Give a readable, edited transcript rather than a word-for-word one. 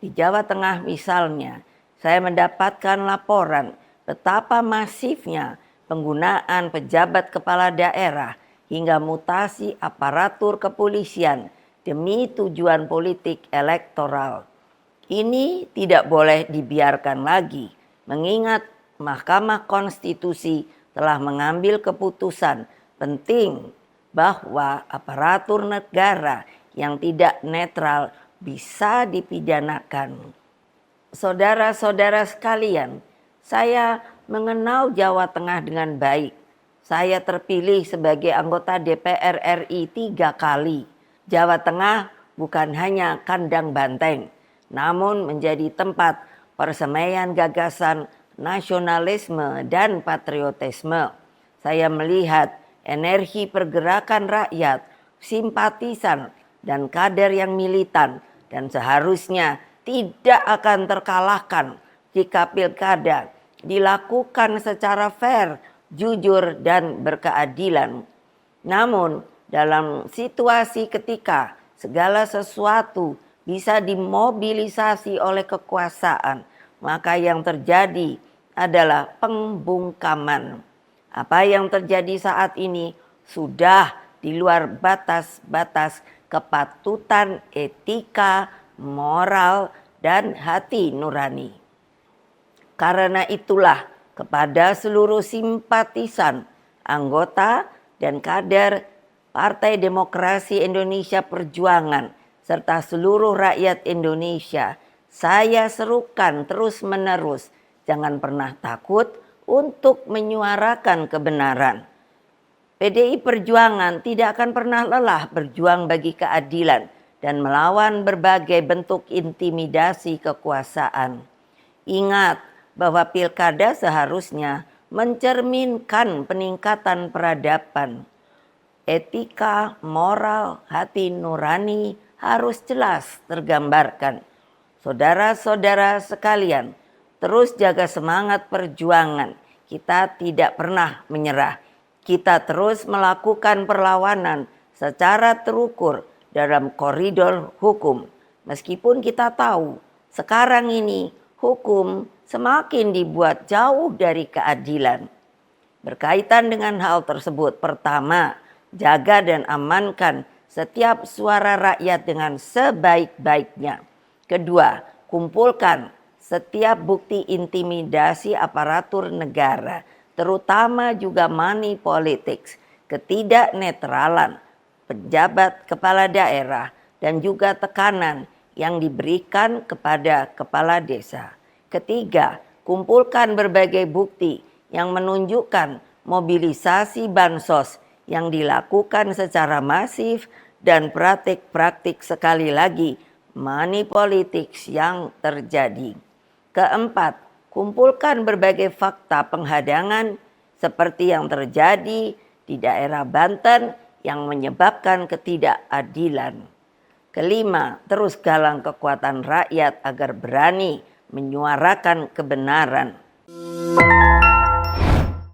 Di Jawa Tengah misalnya, saya mendapatkan laporan betapa masifnya penggunaan pejabat kepala daerah hingga mutasi aparatur kepolisian demi tujuan politik elektoral. Ini tidak boleh dibiarkan lagi, mengingat Mahkamah Konstitusi telah mengambil keputusan penting bahwa aparatur negara yang tidak netral bisa dipidanakan. Saudara-saudara sekalian, saya mengenal Jawa Tengah dengan baik. Saya terpilih sebagai anggota DPR RI 3 kali. Jawa Tengah bukan hanya kandang banteng, namun menjadi tempat persemaian gagasan nasionalisme dan patriotisme. Saya melihat energi pergerakan rakyat, simpatisan, dan kader yang militan, dan seharusnya tidak akan terkalahkan jika pilkada dilakukan secara fair, jujur, dan berkeadilan. Namun dalam situasi ketika segala sesuatu bisa dimobilisasi oleh kekuasaan, maka yang terjadi adalah pembungkaman. Apa yang terjadi saat ini sudah di luar batas-batas kepatutan etika, moral, dan hati nurani. Karena itulah kepada seluruh simpatisan, anggota, dan kader Partai Demokrasi Indonesia Perjuangan serta seluruh rakyat Indonesia, saya serukan terus-menerus, jangan pernah takut untuk menyuarakan kebenaran. PDI Perjuangan tidak akan pernah lelah berjuang bagi keadilan dan melawan berbagai bentuk intimidasi kekuasaan. Ingat bahwa pilkada seharusnya mencerminkan peningkatan peradaban. Etika, moral, hati nurani harus jelas tergambarkan. Saudara-saudara sekalian, terus jaga semangat perjuangan. Kita tidak pernah menyerah. Kita terus melakukan perlawanan secara terukur dalam koridor hukum. Meskipun kita tahu sekarang ini hukum semakin dibuat jauh dari keadilan. Berkaitan dengan hal tersebut, pertama, jaga dan amankan setiap suara rakyat dengan sebaik-baiknya. Kedua, kumpulkan setiap bukti intimidasi aparatur negara, terutama juga money politics, ketidaknetralan pejabat kepala daerah, dan juga tekanan yang diberikan kepada kepala desa. Ketiga, kumpulkan berbagai bukti yang menunjukkan mobilisasi bansos yang dilakukan secara masif dan praktik-praktik sekali lagi money politics yang terjadi. Keempat, kumpulkan berbagai fakta penghadangan seperti yang terjadi di daerah Banten yang menyebabkan ketidakadilan. Kelima, terus galang kekuatan rakyat agar berani menyuarakan kebenaran.